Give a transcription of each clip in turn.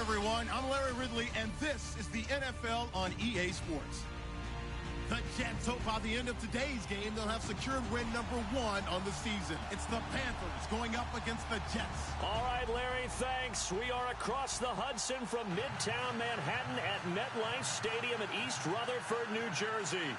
everyone. I'm Larry Ridley, and this is the NFL on EA Sports. The Jets hope by the end of today's game they'll have secured win number 1 on the season. It's the Panthers going up against the Jets. All right, Larry, thanks. We are across the Hudson from Midtown Manhattan at MetLife Stadium in East Rutherford, New Jersey.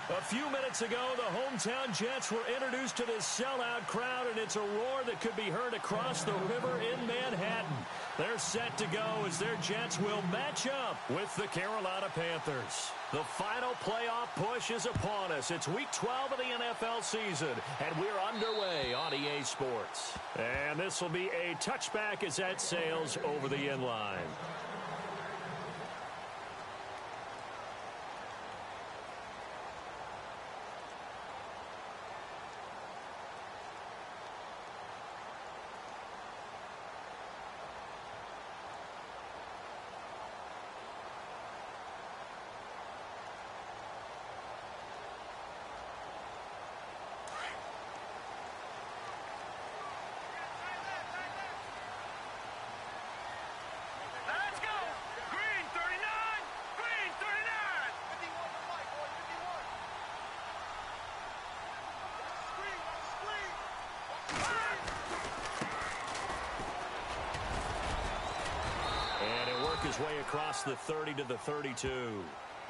A few minutes ago, the hometown Jets were introduced to this sellout crowd, and it's a roar that could be heard across the river in Manhattan. They're set to go as their Jets will match up with the Carolina Panthers. The final playoff push is upon us. It's Week 12 of the NFL season, and we're underway on EA Sports. And this will be a touchback as that sails over the end line. His way across the 30 to the 32.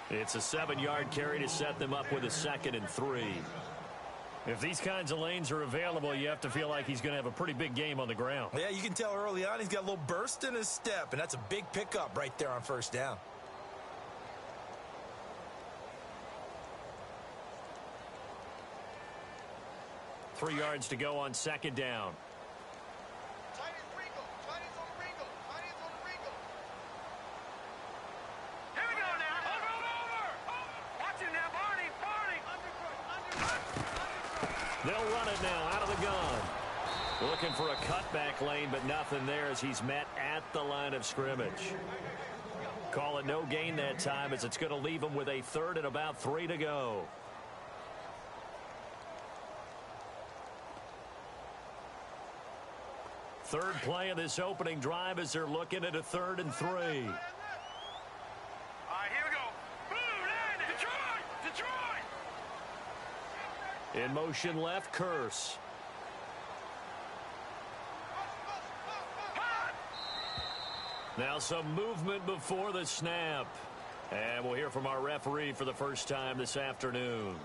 It's a 7-yard carry to set them up with a 2nd and 3. If these kinds of lanes are available, you have to feel like he's going to have a pretty big game on the ground. Yeah, you can tell early on he's got a little burst in his step, and that's a big pickup right there on first down. Three yards to go on 2nd down. They'll run it now out of the gun. Looking for a cutback lane, but nothing there as he's met at the line of scrimmage. Call it no gain that time as it's going to leave him with a 3rd and about 3 to go. Third play of this opening drive as they're looking at a 3rd and 3. All right, here we go. Blue line, Detroit! In motion left, Curse. Now some movement before the snap. And we'll hear from our referee for the first time this afternoon.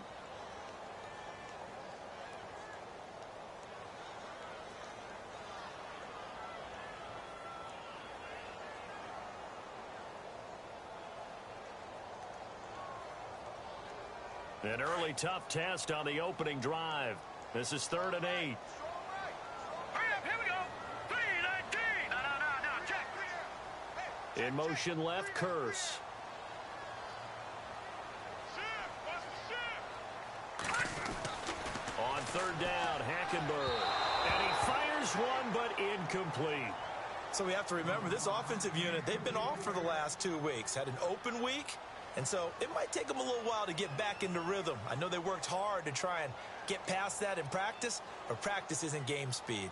An early tough test on the opening drive. This is 3rd and 8. Hurry up, here we go. 3-19. No, check. In motion left, Curse. On 3rd down, Hackenberg. And he fires one, but incomplete. So we have to remember this offensive unit, they've been off for the last 2 weeks. Had an open week. And so it might take them a little while to get back into rhythm. I know they worked hard to try and get past that in practice, but practice isn't game speed.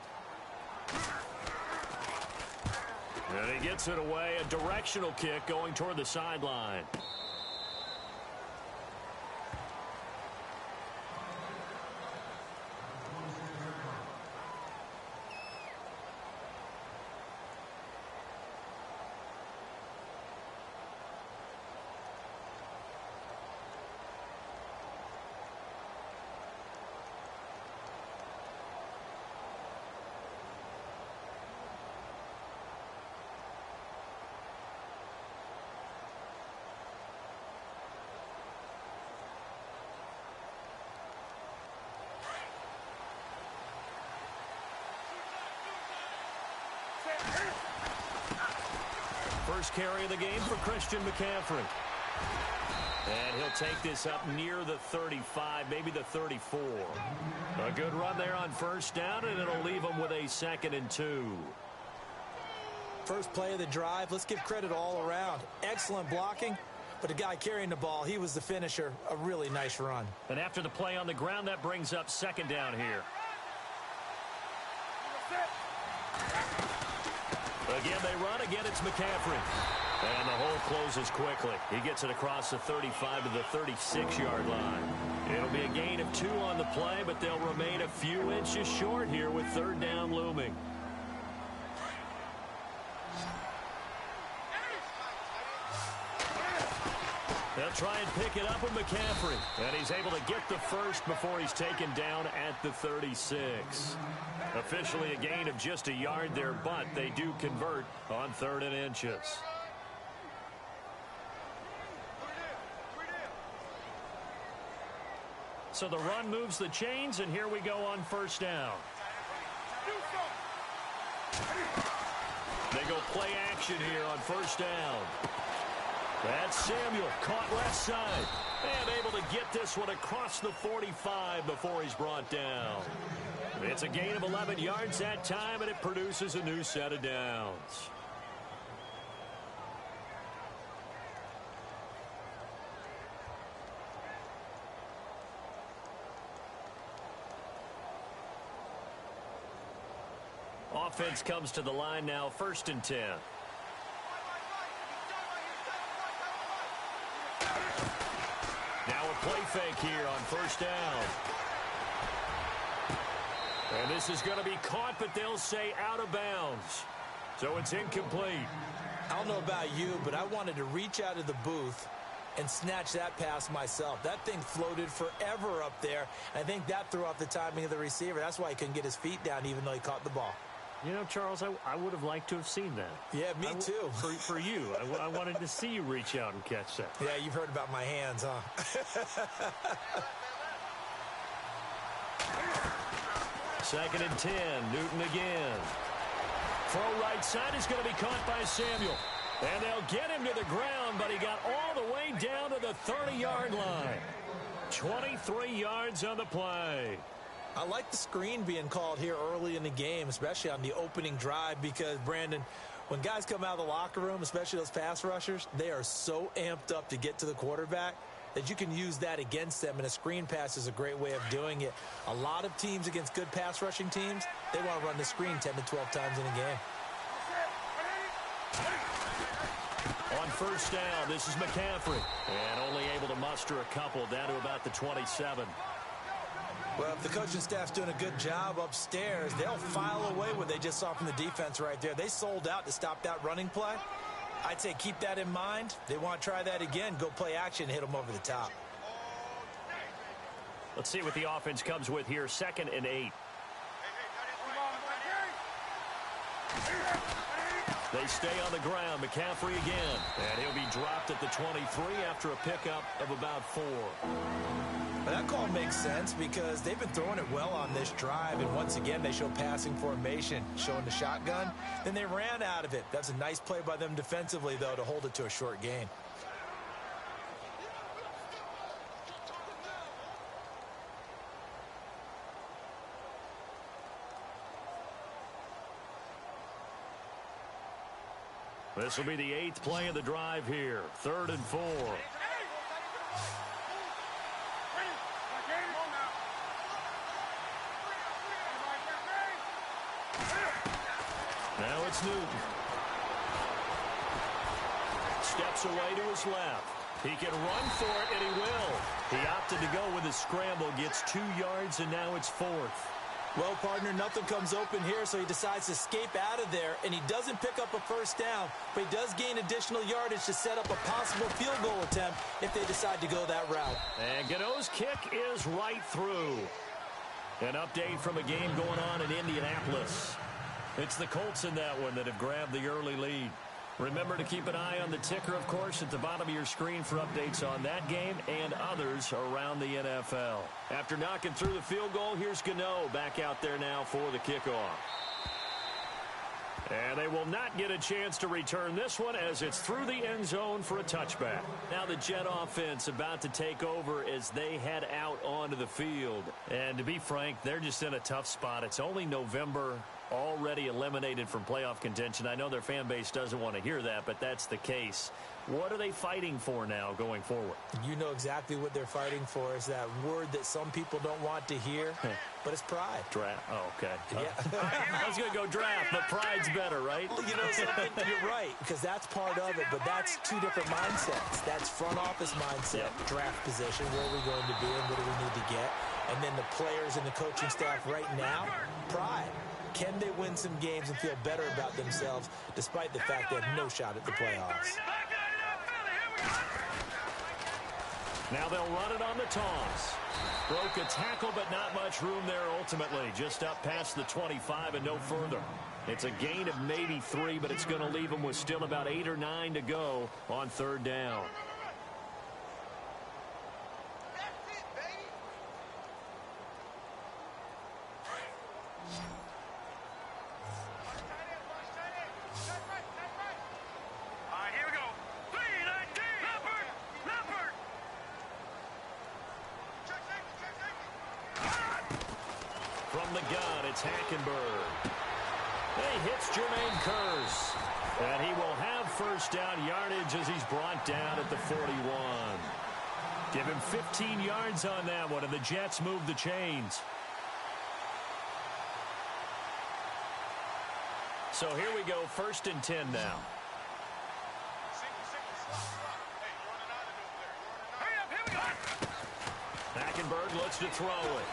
And he gets it away, a directional kick going toward the sideline. First carry of the game for Christian McCaffrey. And he'll take this up near the 35, maybe the 34. A good run there on first down, and it'll leave him with a 2nd and 2. First play of the drive, let's give credit all around. Excellent blocking, but the guy carrying the ball, he was the finisher. A really nice run. And after the play on the ground, that brings up 2nd down here. Again, they run. Again, it's McCaffrey. And the hole closes quickly. He gets it across the 35 to the 36-yard line. It'll be a gain of 2 on the play, but they'll remain a few inches short here with third down looming. They'll try and pick it up with McCaffrey. And he's able to get the first before he's taken down at the 36. Officially a gain of just a yard there, but they do convert on 3rd and inches. So the run moves the chains, and here we go on 1st down. They go play action here on 1st down. That's Samuel, caught left side, and able to get this one across the 45 before he's brought down. It's a gain of 11 yards that time, and it produces a new set of downs. Offense comes to the line now, 1st and 10. Now a play fake here on 1st down. And this is going to be caught, but they'll say out of bounds. So it's incomplete. I don't know about you, but I wanted to reach out of the booth and snatch that pass myself. That thing floated forever up there. I think that threw off the timing of the receiver. That's why he couldn't get his feet down even though he caught the ball. You know, Charles, I would have liked to have seen that. Yeah, me too. For you. I wanted to see you reach out and catch that. Yeah, you've heard about my hands, huh? 2nd and 10. Newton again. Throw right side is going to be caught by Samuel. And they'll get him to the ground, but he got all the way down to the 30-yard line. 23 yards on the play. I like the screen being called here early in the game, especially on the opening drive, because, Brandon, when guys come out of the locker room, especially those pass rushers, they are so amped up to get to the quarterback that you can use that against them, and a screen pass is a great way of doing it. A lot of teams against good pass rushing teams, they want to run the screen 10 to 12 times in a game. On 1st down, this is McCaffrey, and only able to muster a couple down to about the 27. Well, if the coaching staff's doing a good job upstairs, they'll file away what they just saw from the defense right there. They sold out to stop that running play. I'd say keep that in mind. They want to try that again. Go play action, hit them over the top. Let's see what the offense comes with here. 2nd and 8. They stay on the ground. McCaffrey again. And he'll be dropped at the 23 after a pickup of about 4. Well, that call makes sense because they've been throwing it well on this drive, and once again they show passing formation, showing the shotgun. Then they ran out of it. That's a nice play by them defensively, though, to hold it to a short gain. This will be the 8th play of the drive here. 3rd and 4. Now it's Newton. Steps away to his left. He can run for it, and he will. He opted to go with a scramble, gets 2 yards, and now it's 4th. Well, partner, nothing comes open here, so he decides to escape out of there, and he doesn't pick up a 1st down, but he does gain additional yardage to set up a possible field goal attempt if they decide to go that route. And Gano's kick is right through. An update from a game going on in Indianapolis. It's the Colts in that one that have grabbed the early lead. Remember to keep an eye on the ticker, of course, at the bottom of your screen for updates on that game and others around the NFL. After knocking through the field goal, here's Gano back out there now for the kickoff. And they will not get a chance to return this one as it's through the end zone for a touchback. Now the Jet offense about to take over as they head out onto the field. And to be frank, they're just in a tough spot. It's only November, already eliminated from playoff contention. I know their fan base doesn't want to hear that, but that's the case. What are they fighting for now going forward? You know exactly what they're fighting for. Is that word that some people don't want to hear, but it's pride. Draft. Oh, okay. Yeah. I was going to go draft, but pride's better, right? Well, you know something? You're right, because that's part of it, but that's two different mindsets. That's front office mindset, draft position, where are we going to be and what do we need to get? And then the players and the coaching staff right now, pride. Can they win some games and feel better about themselves despite the fact they have no shot at the playoffs? Now they'll run it on the toss. Broke a tackle, but not much room there ultimately. Just up past the 25 and no further. It's a gain of maybe 3, but it's going to leave them with still about 8 or 9 to go on third down. And he will have first down yardage as he's brought down at the 41. Give him 15 yards on that one, and the Jets move the chains. So here we go, 1st and 10 now. Hackenberg looks to throw it.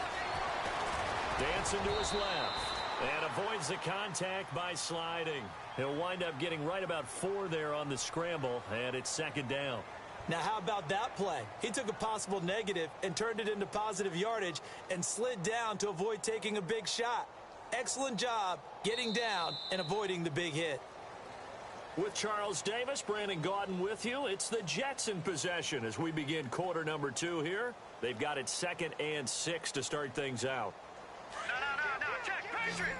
Dancing to his left. And avoids the contact by sliding. He'll wind up getting right about 4 there on the scramble, and it's 2nd down. Now, how about that play? He took a possible negative and turned it into positive yardage and slid down to avoid taking a big shot. Excellent job getting down and avoiding the big hit. With Charles Davis, Brandon Gaudin with you. It's the Jets in possession as we begin quarter number 2 here. They've got it 2nd and 6 to start things out. No. Check. Patriot.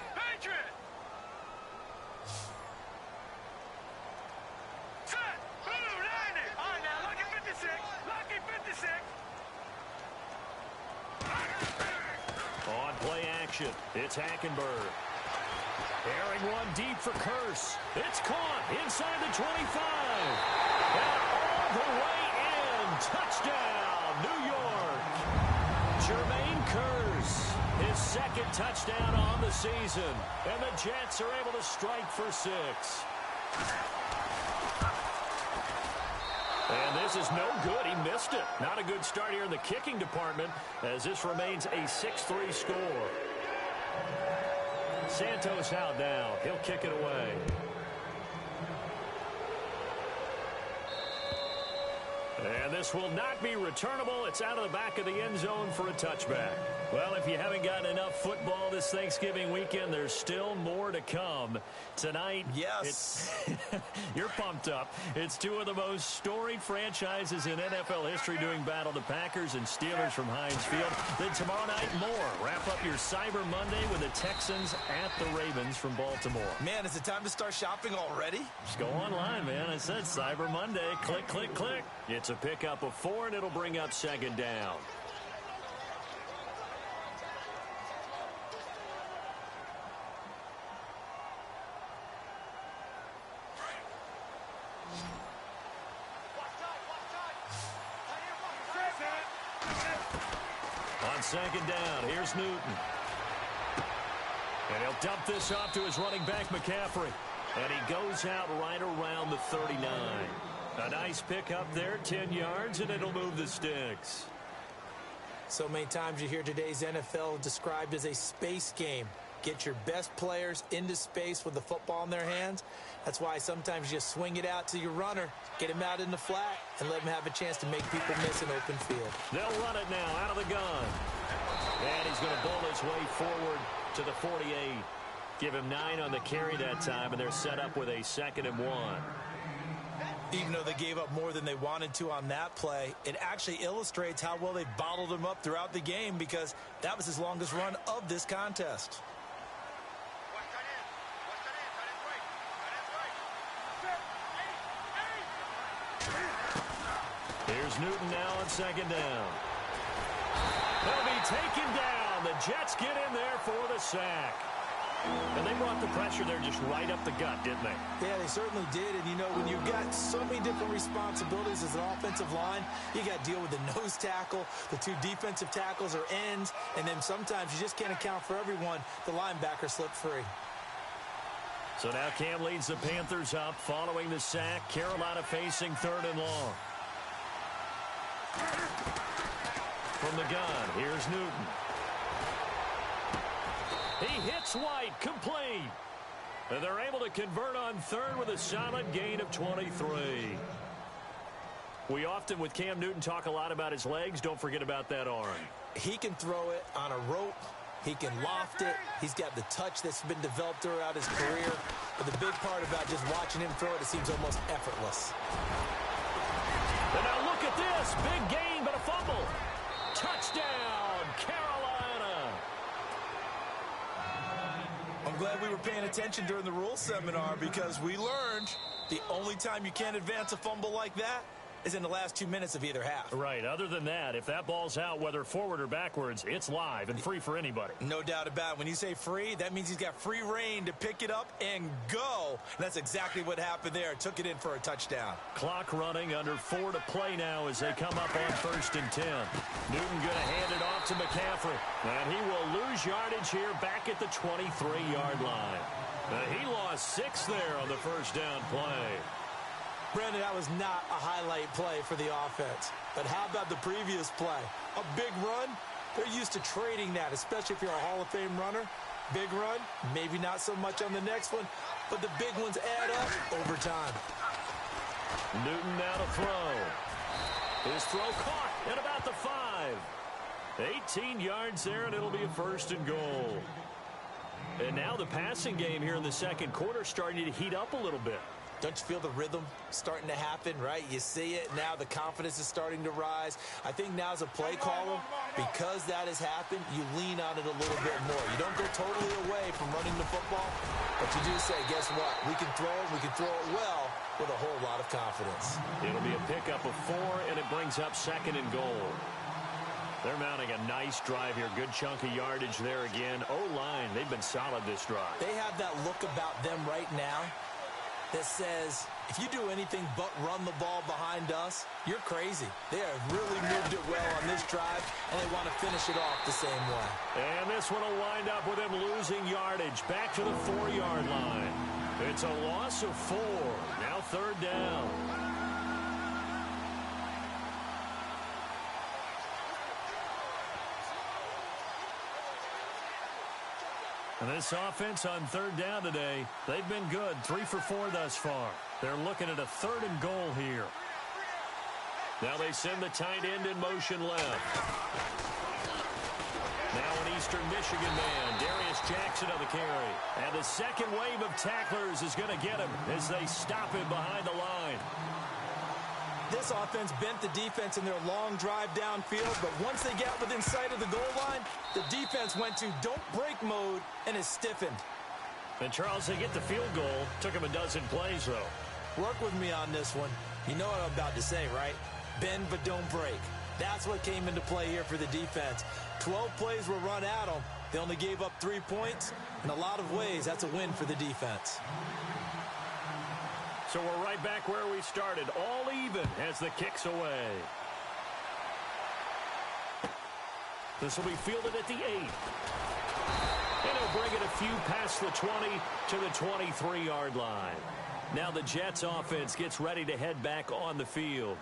Set. Blue 90. All right, now, lucky 56. Lucky 56. On play action, it's Hackenberg. Airing one deep for Curse. It's caught inside the 25. And all the way in. Touchdown, New York. Jermaine Curse. His 2nd touchdown on the season. And the Jets are able to strike for 6. And this is no good. He missed it. Not a good start here in the kicking department as this remains a 6-3 score. Santos out now. He'll kick it away. And this will not be returnable. It's out of the back of the end zone for a touchback. Well, if you haven't gotten enough football this Thanksgiving weekend, there's still more to come. Tonight, yes, you're pumped up. It's 2 of the most storied franchises in NFL history doing battle, the Packers and Steelers from Heinz Field. Then tomorrow night, more. Wrap up your Cyber Monday with the Texans at the Ravens from Baltimore. Man, is it time to start shopping already? Just go online, man. I said Cyber Monday. Click, click, click. It's a pickup of 4, and it'll bring up 2nd down. On 2nd down, here's Newton. And he'll dump this off to his running back, McCaffrey. And he goes out right around the 39. A nice pickup there, 10 yards, and it'll move the sticks. So many times you hear today's NFL described as a space game. Get your best players into space with the football in their hands. That's why sometimes you swing it out to your runner, get him out in the flat, and let him have a chance to make people miss an open field. They'll run it now out of the gun. And he's going to bowl his way forward to the 48. Give him 9 on the carry that time, and they're set up with a 2nd and 1. Even though they gave up more than they wanted to on that play, it actually illustrates how well they bottled him up throughout the game because that was his longest run of this contest. Here's Newton now on 2nd down. He'll be taken down. The Jets get in there for the sack. And they brought the pressure there just right up the gut, didn't they? Yeah, they certainly did. And, you know, when you've got so many different responsibilities as an offensive line, you got to deal with the nose tackle, the two defensive tackles or ends, and then sometimes you just can't account for everyone. The linebacker slipped free. So now Cam leads the Panthers up following the sack. Carolina facing 3rd and long. From the gun, here's Newton. He hits White, complete. And they're able to convert on 3rd with a solid gain of 23. We often, with Cam Newton, talk a lot about his legs. Don't forget about that arm. He can throw it on a rope. He can loft it. He's got the touch that's been developed throughout his career. But the big part about just watching him throw it seems almost effortless. And now look at this. Big gain, but a fumble. Touchdown, Carolina. I'm glad we were paying attention during the rules seminar because we learned the only time you can't advance a fumble like that is in the last 2 minutes of either half. Right. Other than that, if that ball's out, whether forward or backwards, it's live and free for anybody. No doubt about it. When you say free, that means he's got free reign to pick it up and go. And that's exactly what happened there. Took it in for a touchdown. Clock running, under 4 to play now as they come up on 1st and 10. Newton going to hand it off to McCaffrey. And he will lose yardage here back at the 23-yard line. He lost 6 there on the first down play. Brandon, that was not a highlight play for the offense. But how about the previous play? A big run? They're used to trading that, especially if you're a Hall of Fame runner. Big run, maybe not so much on the next one, but the big ones add up over time. Newton now to throw. His throw caught at about the 5. 18 yards there, and it'll be a 1st and goal. And now the passing game here in the second quarter starting to heat up a little bit. Don't you feel the rhythm starting to happen, right? You see it. Now the confidence is starting to rise. I think now as a play caller, because that has happened, you lean on it a little bit more. You don't go totally away from running the football, but you do say, guess what? We can throw it. We can throw it well with a whole lot of confidence. It'll be a pickup of 4, and it brings up 2nd and goal. They're mounting a nice drive here. Good chunk of yardage there again. O-line, they've been solid this drive. They have that look about them right now that says, if you do anything but run the ball behind us, you're crazy. They have really moved it well on this drive, and they want to finish it off the same way. And this one will wind up with him losing yardage back to the 4-yard line. It's a loss of 4. Now 3rd down. And this offense on 3rd down today, they've been good. 3 for 4 thus far. They're looking at a 3rd and goal here. Now they send the tight end in motion left. Now an Eastern Michigan man, Darius Jackson on the carry. And the second wave of tacklers is going to get him as they stop him behind the line. This offense bent the defense in their long drive downfield, but once they got within sight of the goal line, the defense went to don't break mode and is stiffened. And Charles, they get the field goal. Took him a dozen plays, though. Work with me on this one. You know what I'm about to say, right? Bend but don't break. That's what came into play here for the defense. 12 plays were run at them. They only gave up 3 points. In a lot of ways, that's a win for the defense. So we're right back where we started, all even as the kick's away. This will be fielded at the 8. And he'll bring it a few past the 20 to the 23-yard line. Now the Jets offense gets ready to head back on the field.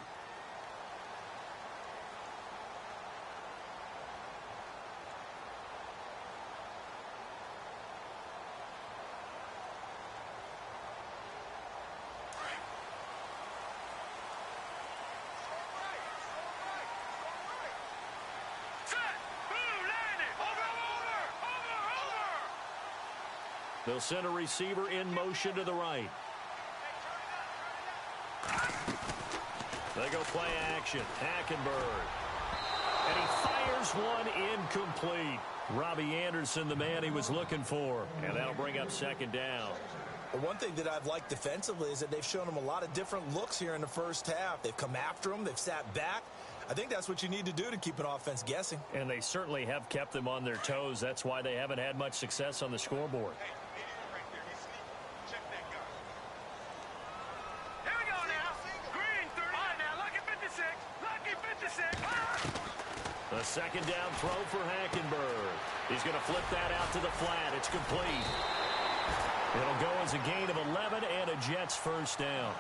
They'll send a receiver in motion to the right. They go play action. Hackenberg. And he fires one incomplete. Robbie Anderson, the man he was looking for. And that'll bring up 2nd down. Well, one thing that I've liked defensively is that they've shown him a lot of different looks here in the first half. They've come after him. They've sat back. I think that's what you need to do to keep an offense guessing. And they certainly have kept them on their toes. That's why they haven't had much success on the scoreboard. A second down throw for Hackenberg. He's going to flip that out to the flat. It's complete. It'll go as a gain of 11 and a Jets first down.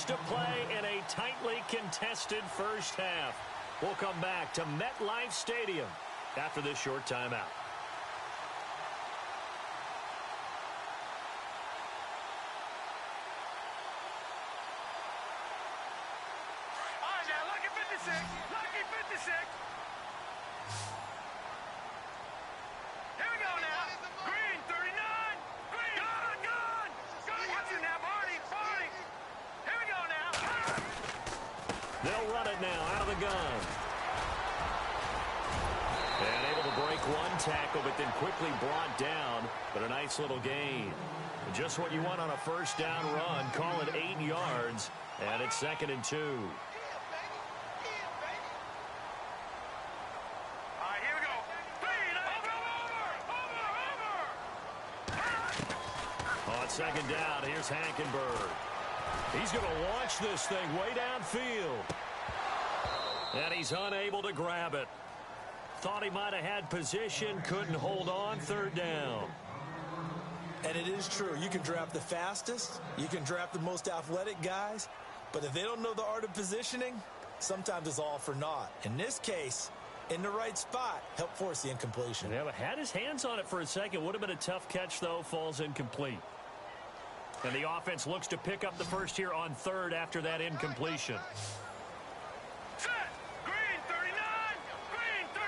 To play in a tightly contested first half. We'll come back to MetLife Stadium after this short timeout. All right, now, lucky 56. Lucky 56. Here we go now. Green, 39. Green. Gone. Watch it now, Barney. Here we go now. They'll run it now out of the gun. And able to break one tackle, but then quickly brought down. But a nice little gain. Just what you want on a first down run. Call it 8 yards. And it's 2nd and 2. All right, here we go. Over. On 2nd down, here's Hackenberg. He's going to launch this thing way downfield. And he's unable to grab it. Thought he might have had position, couldn't hold on. 3rd down. And it is true. You can draft the fastest. You can draft the most athletic guys. But if they don't know the art of positioning, sometimes it's all for naught. In this case, in the right spot, help force the incompletion. Yeah, but had his hands on it for a second. Would have been a tough catch, though. Falls incomplete. And the offense looks to pick up the first here on 3rd after that incompletion. Set. Green, 39. Green, 39.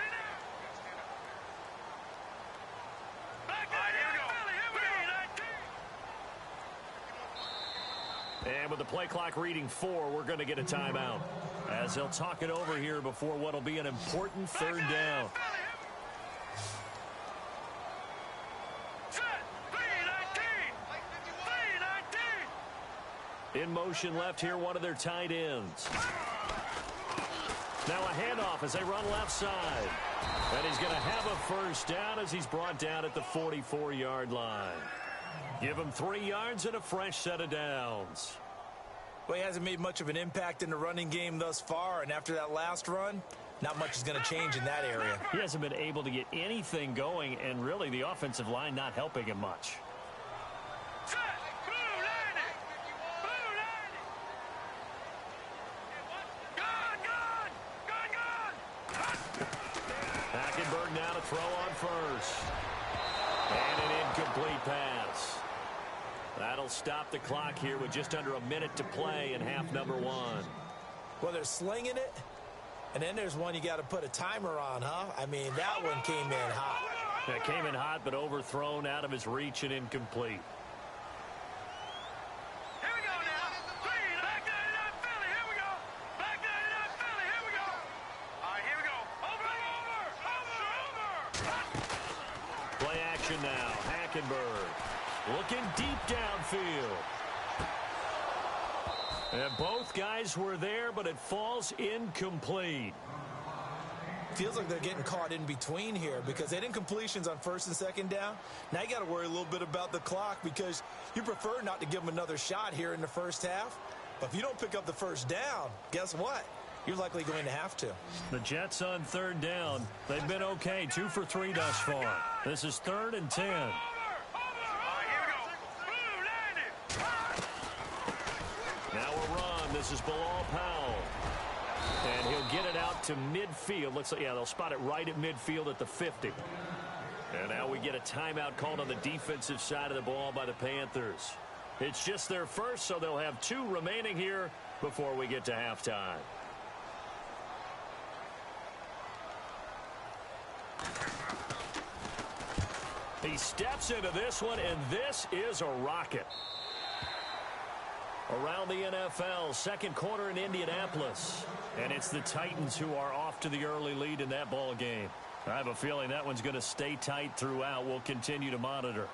Back there. Here we go. Green, 19. And with the play clock reading 4, we're going to get a timeout. As they'll talk it over here before what'll be an important 3rd down. In motion left here, one of their tight ends. Now a handoff as they run left side. And he's going to have a first down as he's brought down at the 44-yard line. Give him 3 yards and a fresh set of downs. Well, he hasn't made much of an impact in the running game thus far, and after that last run, not much is going to change in that area. He hasn't been able to get anything going, and really the offensive line not helping him much. Hackenberg now to throw on first. And an incomplete pass. That'll stop the clock here with just under a minute to play in half number 1. Well, they're slinging it, and then there's one you got to put a timer on, huh? I mean, that one came in hot. It came in hot, but overthrown out of his reach and incomplete. Here we go now. Green, back 99 Philly. Here we go. Back 99 Philly. Here we go. All right, here we go. Over. Play action now. Hackenberg looking deep downfield. And both guys were there, but it falls incomplete. Feels like they're getting caught in between here because they didn't incompletions on 1st and 2nd down. Now you got to worry a little bit about the clock because you prefer not to give them another shot here in the first half. But if you don't pick up the first down, guess what? You're likely going to have to. The Jets on 3rd down. They've been okay. 2 for 3 thus far. This is 3rd and 10. Now a run. This is Bilal Powell. And he'll get it out to midfield. Looks like, yeah, they'll spot it right at midfield at the 50. And now we get a timeout called on the defensive side of the ball by the Panthers. It's just their first, so they'll have 2 remaining here before we get to halftime. He steps into this one, and this is a rocket. Around the NFL, second quarter in Indianapolis. And it's the Titans who are off to the early lead in that ball game. I have a feeling that one's going to stay tight throughout. We'll continue to monitor.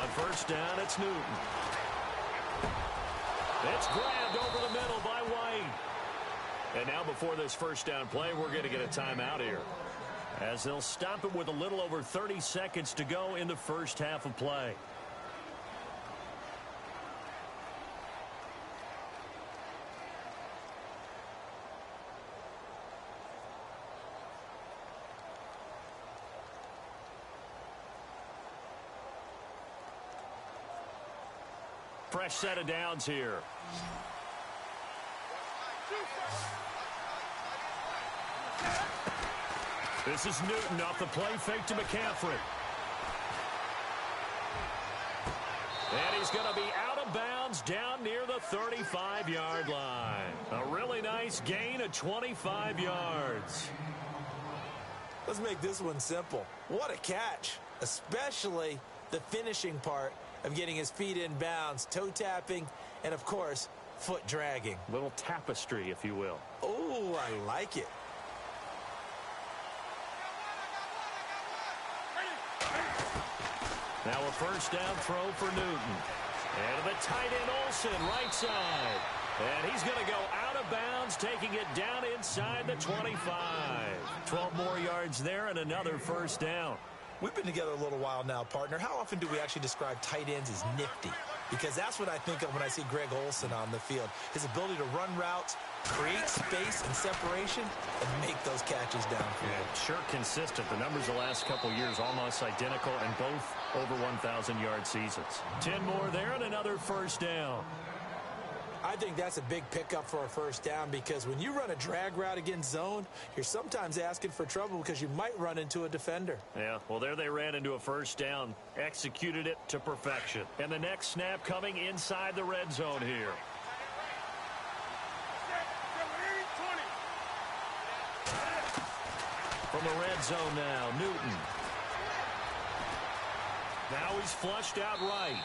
On first down, it's Newton. It's grabbed over the middle by White. And now before this first down play, we're going to get a timeout here, as they'll stop it with a little over 30 seconds to go in the first half of play. Fresh set of downs here. This is Newton off the play fake to McCaffrey. And he's going to be out of bounds down near the 35-yard line. A really nice gain of 25 yards. Let's make this one simple. What a catch, especially the finishing part of getting his feet in bounds, toe tapping, and of course, foot dragging. Little tapestry, if you will. Oh, I like it. Now a first down throw for Newton. And the tight end Olsen, right side. And he's going to go out of bounds, taking it down inside the 25. 12 more yards there and another first down. We've been together a little while now, partner. How often do we actually describe tight ends as nifty? Because that's what I think of when I see Greg Olsen on the field. His ability to run routes, create space and separation, and make those catches downfield. Yeah, sure consistent. The numbers the last couple years almost identical, and both over 1,000-yard seasons. 10 more there and another first down. I think that's a big pickup for a first down, because when you run a drag route against zone, you're sometimes asking for trouble because you might run into a defender. Yeah, well, there they ran into a first down, executed it to perfection. And the next snap coming inside the red zone here. From the red zone now, Newton. Now he's flushed out right.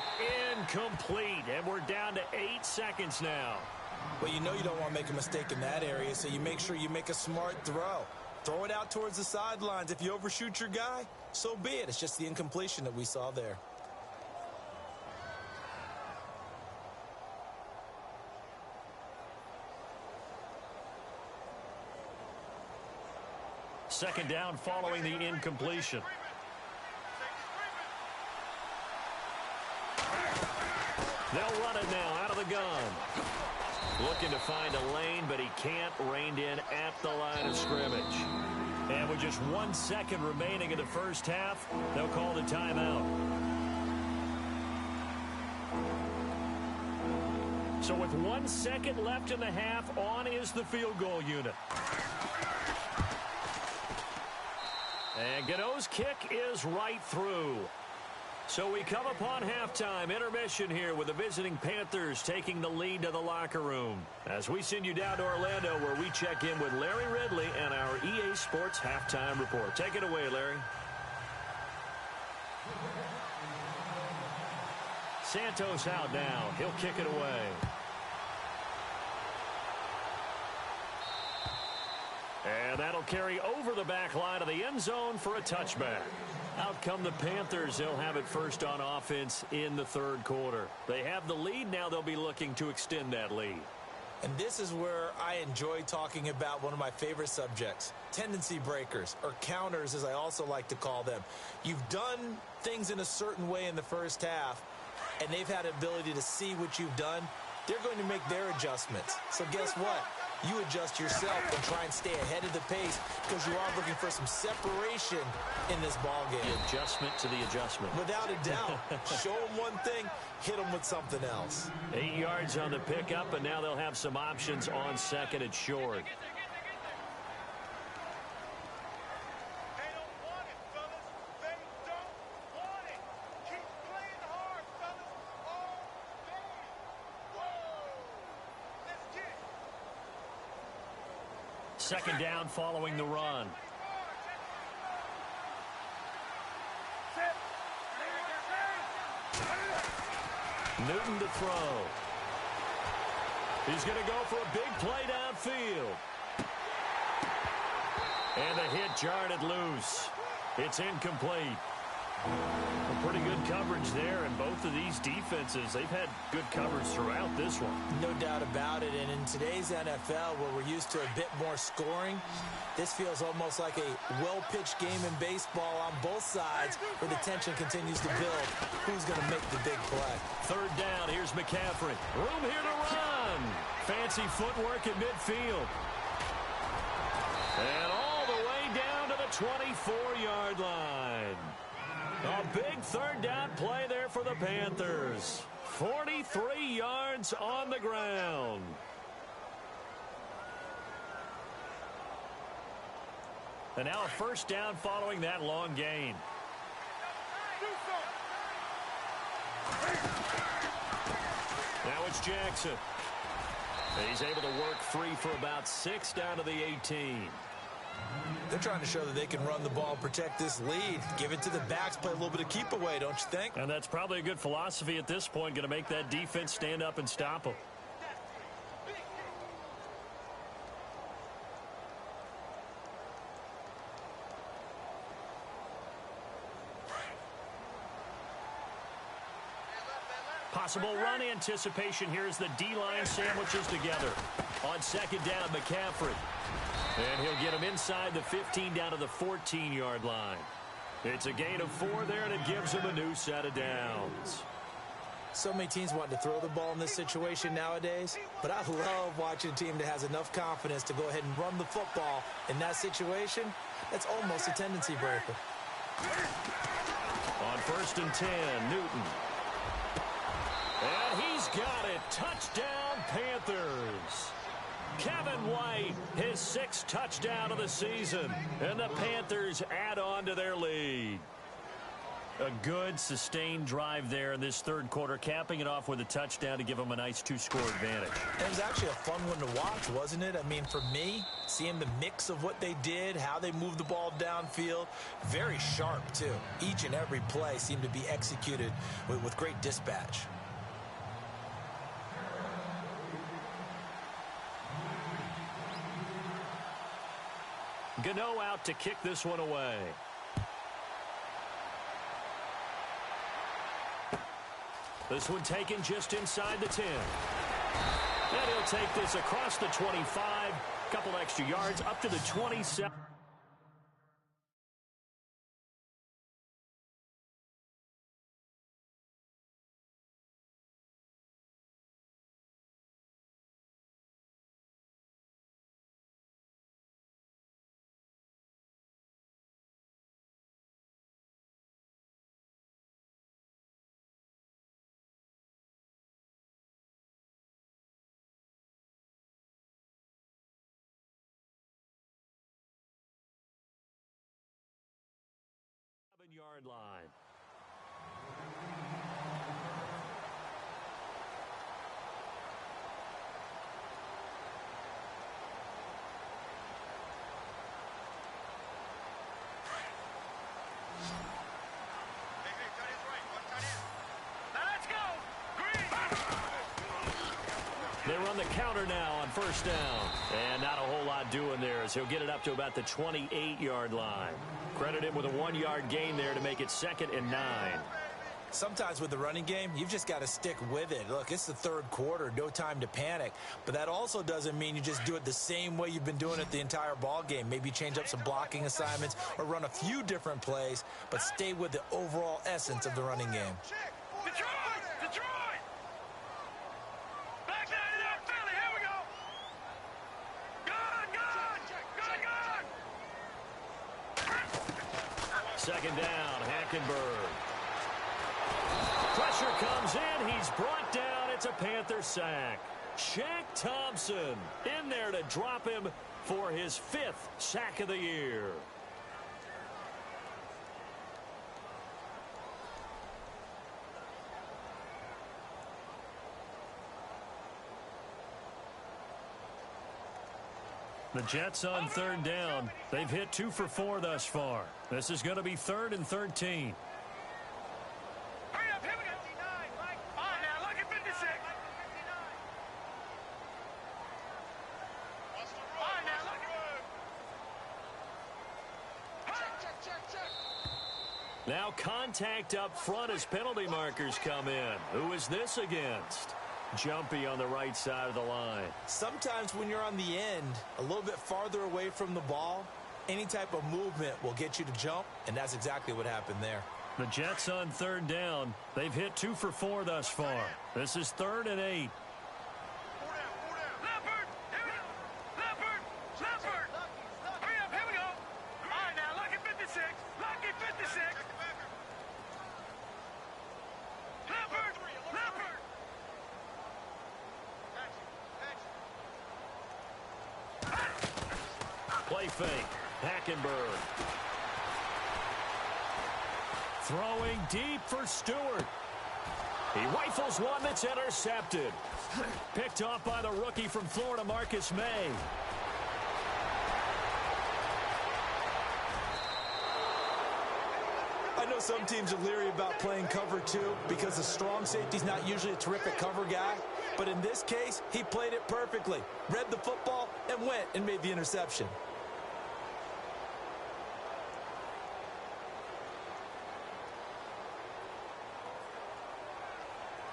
Incomplete. And we're down to 8 seconds now. Well, you know you don't want to make a mistake in that area, so you make sure you make a smart throw. Throw it out towards the sidelines. If you overshoot your guy, so be it. It's just the incompletion that we saw there. Second down following the incompletion. They'll run it now out of the gun. Looking to find a lane, but he can't. Reined in at the line of scrimmage. And with just 1 second remaining in the first half, they'll call the timeout. So with 1 second left in the half, on is the field goal unit. And Gano's kick is right through. So we come upon halftime intermission here with the visiting Panthers taking the lead to the locker room. As we send you down to Orlando, where we check in with Larry Ridley and our EA Sports halftime report. Take it away, Larry. Santos out now. He'll kick it away. And that'll carry over the back line of the end zone for a touchback. Out come the Panthers. They'll have it first on offense in the third quarter. They have the lead. Now they'll be looking to extend that lead. And this is where I enjoy talking about one of my favorite subjects, tendency breakers, or counters as I also like to call them. You've done things in a certain way in the first half, and they've had the ability to see what you've done. They're going to make their adjustments. So guess what? You adjust yourself and try and stay ahead of the pace, because you are looking for some separation in this ball game. The adjustment to the adjustment. Without a doubt. Show them one thing, hit them with something else. 8 yards on the pickup, and now they'll have some options on second and short. Second down following the run. Newton to throw. He's going to go for a big play downfield. And the hit jarred it loose. It's incomplete. Pretty good coverage there, and both of these defenses, they've had good coverage throughout this one. No doubt about it, and in today's NFL, where we're used to a bit more scoring, this feels almost like a well-pitched game in baseball on both sides, where the tension continues to build. Who's going to make the big play? Third down, here's McCaffrey. Room here to run. Fancy footwork at midfield. And all the way down to the 24-yard line. A big third down play there for the Panthers. 43 yards on the ground. And now a first down following that long gain. Now it's Jackson. He's able to work free for about 6 down to the 18. They're trying to show that they can run the ball and protect this lead. Give it to the backs, play a little bit of keep away, don't you think? And that's probably a good philosophy at this point, going to make that defense stand up and stop them. Possible run anticipation here as the D-line sandwiches together. On second down, McCaffrey. And he'll get him inside the 15 down to the 14-yard line. It's a gain of 4 there, and it gives him a new set of downs. So many teams want to throw the ball in this situation nowadays, but I love watching a team that has enough confidence to go ahead and run the football in that situation. That's almost a tendency breaker. On first and 10, Newton. And he's got it. Touchdown, Panthers. Kevin White, his 6th touchdown of the season. And the Panthers add on to their lead. A good, sustained drive there in this third quarter, capping it off with a touchdown to give them a nice 2-score advantage. It was actually a fun one to watch, wasn't it? I mean, for me, seeing the mix of what they did, how they moved the ball downfield, very sharp, too. Each and every play seemed to be executed with great dispatch. Gano out to kick this one away. This one taken just inside the 10. And he'll take this across the 25. Couple extra yards up to the 27. Yard line. Let's go. They run the counter now on first down. And not a whole lot doing there as he'll get it up to about the 28-yard line. Credit him with a 1-yard gain there to make it 2nd and 9. Sometimes with the running game, you've just got to stick with it. Look, it's the third quarter, no time to panic. But that also doesn't mean you just do it the same way you've been doing it the entire ball game. Maybe change up some blocking assignments or run a few different plays, but stay with the overall essence of the running game. Detroit! Detroit! Back nine it up, Philly. Here we go. Gun! Second down, Hackenberg. Pressure comes in. He's brought down. It's a Panther sack. Shaq Thompson in there to drop him for his 5th sack of the year. The Jets on third down. They've hit 2 for 4 thus far. This is going to be 3rd and 13. Hurry up, here we go. Fine now, look at 56. Fine now, look at. Now contact up front as penalty markers come in. Who is this against? Jumpy on the right side of the line. Sometimes when you're on the end, a little bit farther away from the ball, any type of movement will get you to jump, and that's exactly what happened there. The Jets on third down. They've hit 2 for 4 thus far. This is 3rd and 8. Play fake. Hackenberg. Throwing deep for Stewart. He rifles one that's intercepted. Picked off by the rookie from Florida, Marcus May. I know some teams are leery about playing cover 2 because the strong safety's not usually a terrific cover guy. But in this case, he played it perfectly. Read the football and went and made the interception.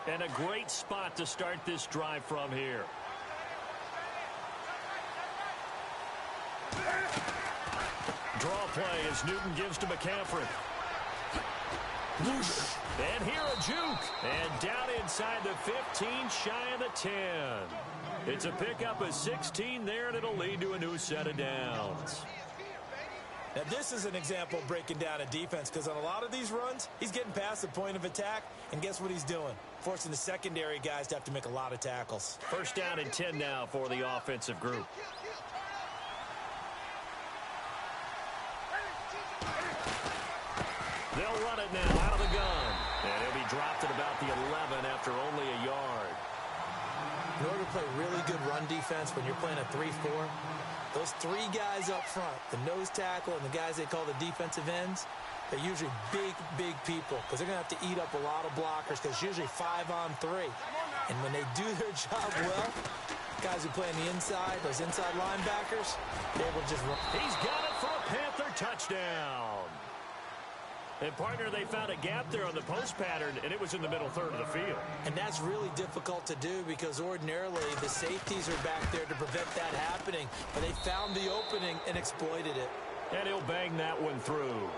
And a great spot to start this drive from here. Draw play as Newton gives to McCaffrey. And here a juke. And down inside the 15, shy of the 10. It's a pickup of 16 there, and it'll lead to a new set of downs. Now, this is an example of breaking down a defense because on a lot of these runs, he's getting past the point of attack, and guess what he's doing? Forcing the secondary guys to have to make a lot of tackles. 1st down and 10 now for the offensive group. They'll run it now out of the gun. And he'll be dropped at about the 11 after only a yard. In order to play really good run defense when you're playing a 3-4, those 3 guys up front, the nose tackle and the guys they call the defensive ends, they're usually big people because they're going to have to eat up a lot of blockers because it's usually 5-on-3. And when they do their job well, guys who play on the inside, those inside linebackers, they're able to just run. He's got it for a Panther touchdown. And, partner, they found a gap there on the post pattern, and it was in the middle third of the field. And that's really difficult to do because ordinarily the safeties are back there to prevent that happening. But they found the opening and exploited it. And he'll bang that one through.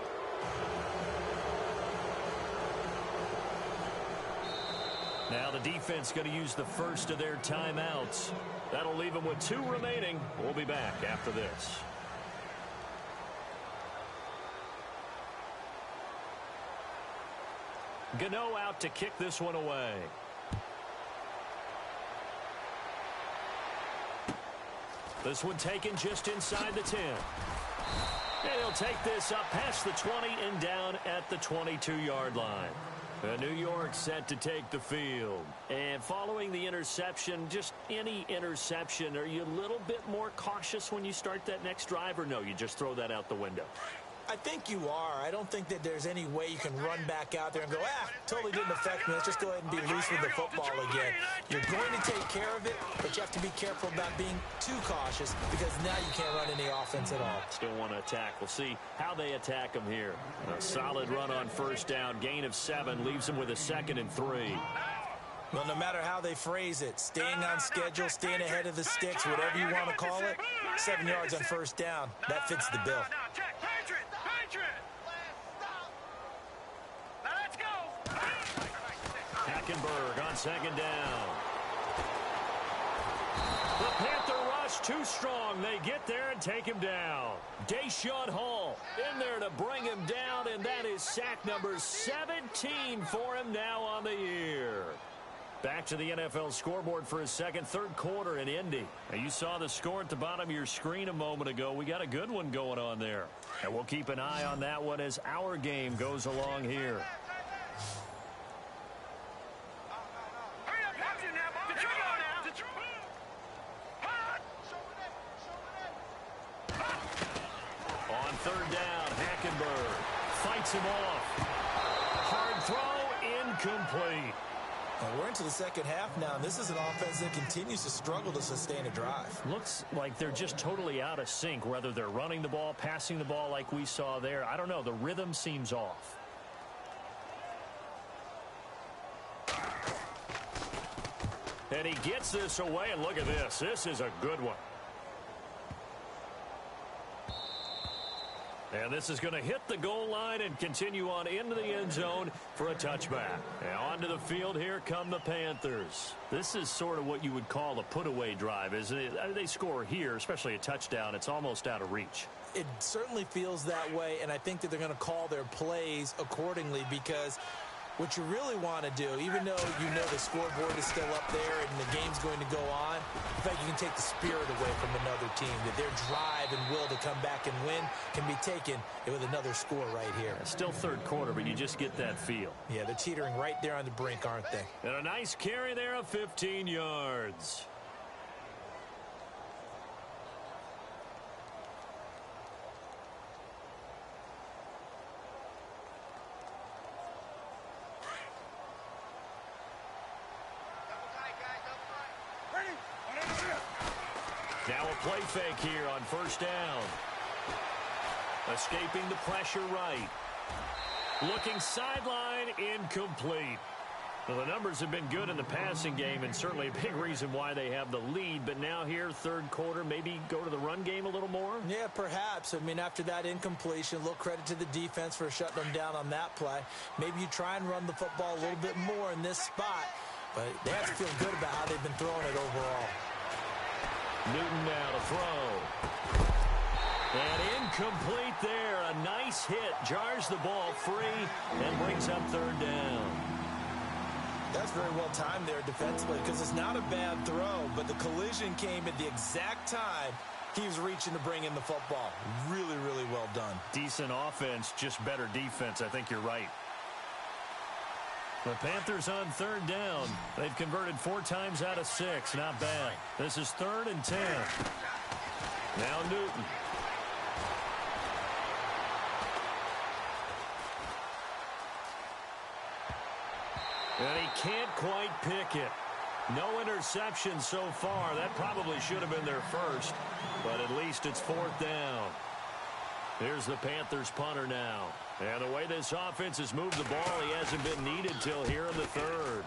Now the defense going to use the first of their timeouts. That'll leave them with 2 remaining. We'll be back after this. Gano out to kick this one away. This one taken just inside the 10. And he'll take this up past the 20 and down at the 22-yard line. New York set to take the field. And following the interception, just any interception, are you a little bit more cautious when you start that next drive, or no, you just throw that out the window? I think you are. I don't think that there's any way you can run back out there and go, totally didn't affect me. Let's just go ahead and be loose with the football again. You're going to take care of it, but you have to be careful about being too cautious because now you can't run any offense at all. Still want to attack. We'll see how they attack them here. A solid run on 1st down. Gain of 7 leaves them with a 2nd and 3. Well, no matter how they phrase it, staying on schedule, staying ahead of the sticks, whatever you want to call it, 7 yards on 1st down, that fits the bill. Hackenberg on 2nd down. The Panther rush too strong. They get there and take him down. Deshaun Hall in there to bring him down, and that is sack number 17 for him now on the year. Back to the NFL scoreboard for his 3rd quarter in Indy. Now, you saw the score at the bottom of your screen a moment ago. We got a good one going on there. And we'll keep an eye on that one as our game goes along here. On 3rd down, Hackenberg fights him off. Hard throw, incomplete. Well, we're into the 2nd half now, and this is an offense that continues to struggle to sustain a drive. Looks like they're just totally out of sync, whether they're running the ball, passing the ball like we saw there. I don't know. The rhythm seems off. And he gets this away, and look at this. This is a good one. And this is going to hit the goal line and continue on into the end zone for a touchback. And onto the field, here come the Panthers. This is sort of what you would call a put-away drive, isn't it? They score here, especially a touchdown. It's almost out of reach. It certainly feels that way, and I think that they're going to call their plays accordingly, because what you really want to do, even though you know the scoreboard is still up there and the game's going to go on, in fact, you can take the spirit away from another team, that their drive and will to come back and win can be taken with another score right here. Still third quarter, but you just get that feel. Yeah, they're teetering right there on the brink, aren't they? And a nice carry there of 15 yards. Now a play fake here on first down. Escaping the pressure right. Looking sideline, incomplete. Well, the numbers have been good in the passing game, and certainly a big reason why they have the lead. But now here, third quarter, maybe go to the run game a little more? Yeah, perhaps. I mean, after that incompletion, a little credit to the defense for shutting them down on that play. Maybe you try and run the football a little bit more in this spot. But they have to feel good about how they've been throwing it overall. Newton now to throw. And incomplete there. A nice hit. Jars the ball free and brings up third down. That's very well timed there defensively, because it's not a bad throw, but the collision came at the exact time he was reaching to bring in the football. Really, really well done. Decent offense, just better defense. I think you're right. The Panthers on third down. They've converted 4 times out of 6. Not bad. This is 3rd and 10. Now Newton. And he can't quite pick it. No interception so far. That probably should have been their first, but at least it's 4th down. Here's the Panthers punter now. And the way this offense has moved the ball, he hasn't been needed till here in the 3rd.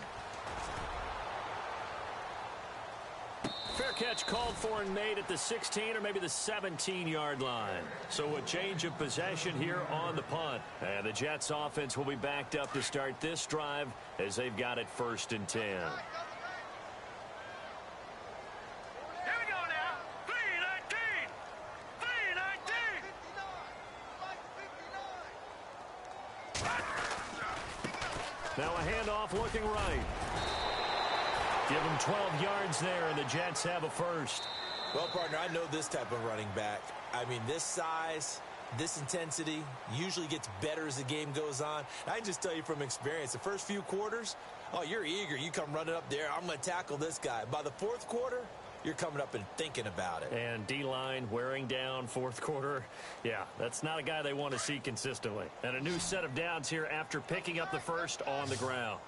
Fair catch called for and made at the 16 or maybe the 17-yard line. So a change of possession here on the punt. And the Jets offense will be backed up to start this drive as they've got it 1st and 10. Now a handoff looking right. Give them 12 yards there, and the Jets have a first. Well, partner, I know this type of running back. I mean, this size, this intensity usually gets better as the game goes on. I can just tell you from experience, the first few quarters, oh, you're eager. You come running up there. I'm going to tackle this guy. By the 4th quarter, you're coming up and thinking about it. And D-line wearing down 4th quarter. Yeah, that's not a guy they want to see consistently. And a new set of downs here after picking up the first on the ground.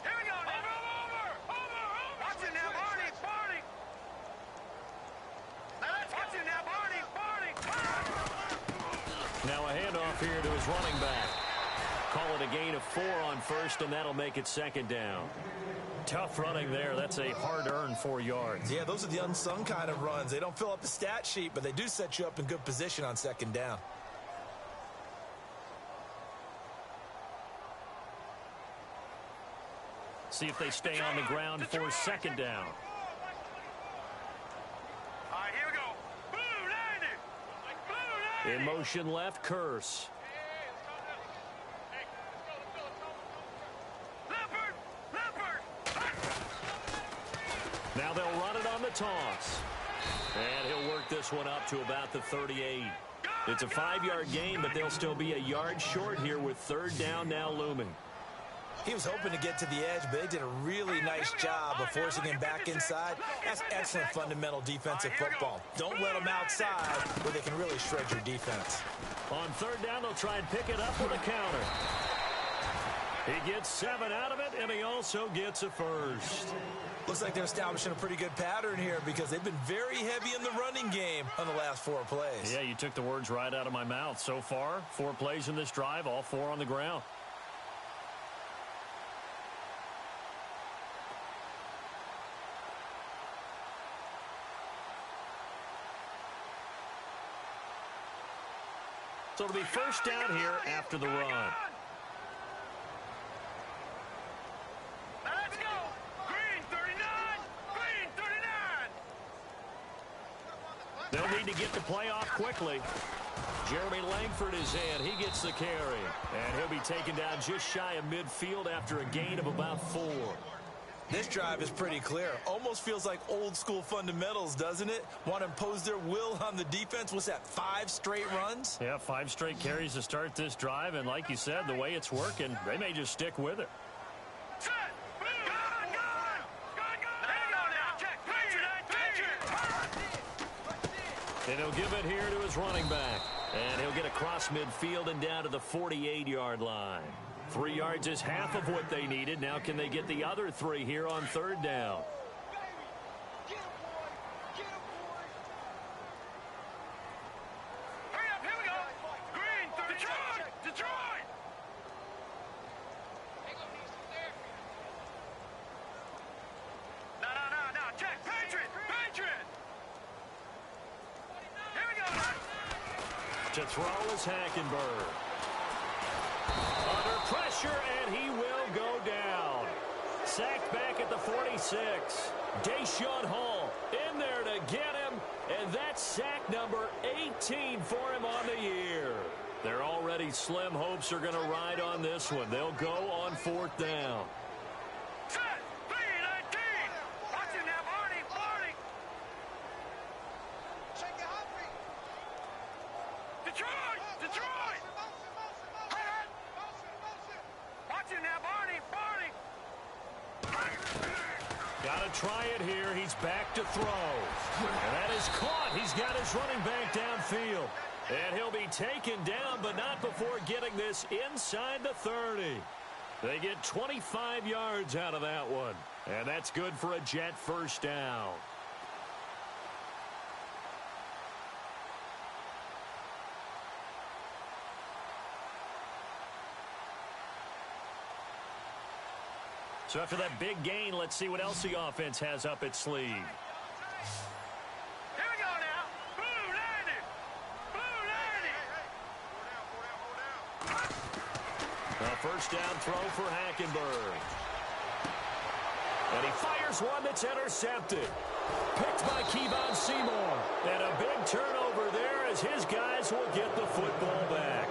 Here we go now. Over. Watch it now, Barney. Watch it now, Barney. Now a handoff here to his running back. Call it a gain of 4 on first, and that'll make it 2nd down. Tough running there. That's a hard-earned 4 yards. Yeah, those are the unsung kind of runs. They don't fill up the stat sheet, but they do set you up in good position on 2nd down. See if they stay on the ground for 2nd down. All right, here we go. Blue 90. In motion left, Curse. Now they'll run it on the toss. And he'll work this one up to about the 38. It's a 5-yard gain, but they'll still be a yard short here with 3rd down now looming. He was hoping to get to the edge, but they did a really nice job of forcing him back inside. That's excellent fundamental defensive football. Don't let them outside where they can really shred your defense. On 3rd down, they'll try and pick it up with a counter. He gets 7 out of it, and he also gets a first. Looks like they're establishing a pretty good pattern here, because they've been very heavy in the running game on the last 4 plays. Yeah, you took the words right out of my mouth. So far, 4 plays in this drive, all 4 on the ground. So it'll be first down here after the run. Now let's go. Green 39. Green 39. They'll need to get the play off quickly. Jeremy Langford is in. He gets the carry. And he'll be taken down just shy of midfield after a gain of about 4. This drive is pretty clear. Almost feels like old school fundamentals, doesn't it? Want to impose their will on the defense. What's that, 5 straight runs? Yeah, 5 straight carries to start this drive. And like you said, the way it's working, they may just stick with it. Set. Go. There you go now. Check. Picture. And he'll give it here to his running back. And he'll get across midfield and down to the 48-yard line. 3 yards is half of what they needed. Now can they get the other 3 here on third down? Hurry up. Here we go. Green 30. Detroit. No. Check. Patriot. Here we go. To throw is Hackenberg. Under pressure, and he will go down. Sacked back at the 46. Deshaun Hall in there to get him, and that's sack number 18 for him on the year. Their already slim hopes are going to ride on this one. They'll go on fourth down. Set. 3-19. Watching now, Barney. Detroit. Watching now, Barney. Got to try it here. He's back to throw. And that is caught. He's got his running back downfield. And he'll be taken down, but not before getting this inside the 30. They get 25 yards out of that one. And that's good for a Jet first down. So after that big gain, let's see what else the offense has up its sleeve. Here we go now. Blue landing. A first down throw for Hackenberg. And he fires one that's intercepted. Picked by Kevon Seymour. And a big turnover there as his guys will get the football back.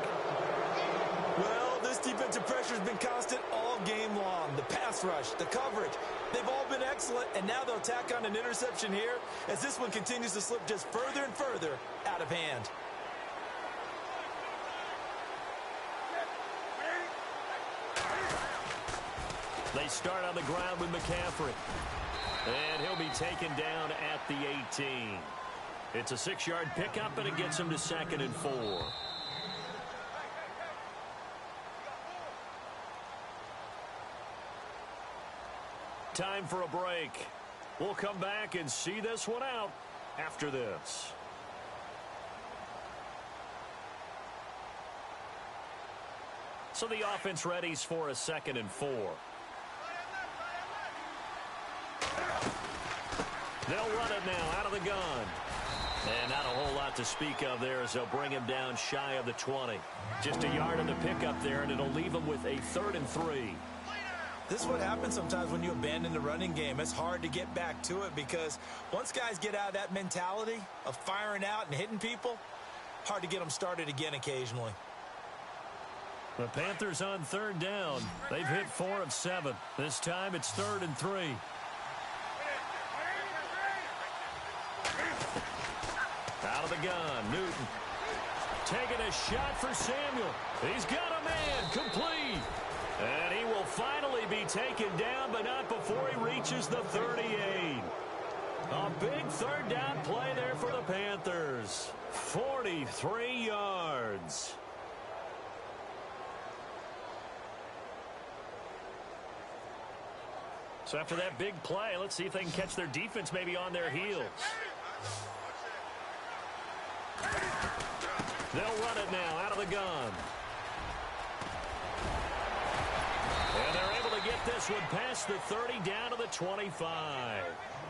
Well, this defensive pressure has been constant all game long. The pass rush, the coverage, they've all been excellent, and now they'll tack on an interception here as this one continues to slip just further and further out of hand. They start on the ground with McCaffrey. And he'll be taken down at the 18. It's a 6-yard pickup, and it gets him to 2nd and 4. Time for a break. We'll come back and see this one out after this. So the offense readies for a 2nd and 4. They'll run it now out of the gun. And not a whole lot to speak of there as they'll bring him down shy of the 20. Just a yard on the pickup there, and it'll leave him with a 3rd and 3. This is what happens sometimes when you abandon the running game. It's hard to get back to it because once guys get out of that mentality of firing out and hitting people, hard to get them started again occasionally. The Panthers on 3rd down. They've hit 4 of 7. This time it's 3rd and 3. Out of the gun, Newton. Taking a shot for Samuel. He's got a man, complete. And he will finally be taken down, but not before he reaches the 38. A big 3rd down play there for the Panthers. 43 yards. So after that big play, let's see if they can catch their defense maybe on their heels. They'll run it now out of the gun. And they're able to get this one past the 30 down to the 25.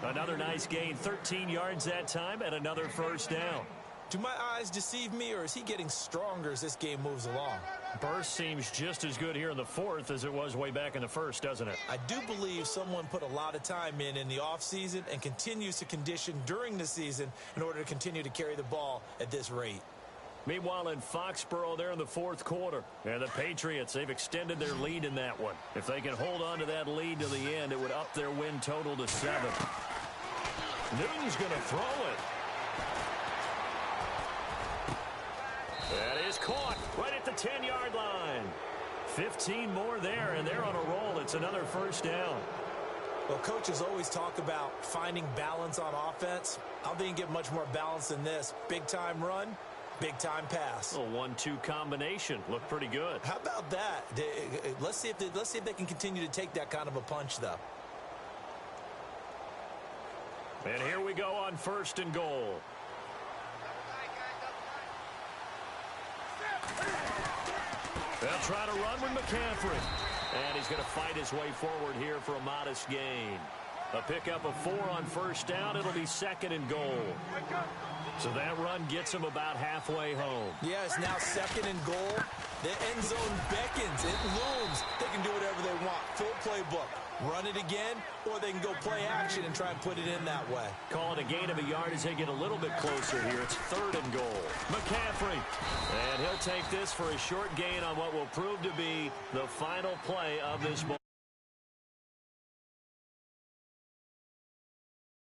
Another nice gain, 13 yards that time, and another first down. Do my eyes deceive me, or is he getting stronger as this game moves along? Burst seems just as good here in the fourth as it was way back in the first, doesn't it? I do believe someone put a lot of time in the offseason and continues to condition during the season in order to continue to carry the ball at this rate. Meanwhile, in Foxborough, they're in the fourth quarter. And the Patriots, they've extended their lead in that one. If they can hold on to that lead to the end, it would up their win total to 7. Newton's going to throw it. That is caught right at the 10-yard line. 15 more there, and they're on a roll. It's another first down. Well, coaches always talk about finding balance on offense. I don't think you can get much more balance than this. Big-time run, big-time pass. A 1-2 combination. Looked pretty good. How about that? Let's see if they can continue to take that kind of a punch, though. And here we go on 1st and goal. They'll try to run with McCaffrey. And he's going to fight his way forward here for a modest gain. A pickup of 4 on 1st down. It'll be 2nd and goal. So that run gets him about halfway home. Yeah, it's now 2nd and goal. The end zone beckons. It looms. They can do whatever they want. Full playbook. Run it again, or they can go play action and try and put it in that way. Call it a gain of a yard as they get a little bit closer here. It's 3rd and goal. McCaffrey. And he'll take this for a short gain on what will prove to be the final play of this ball.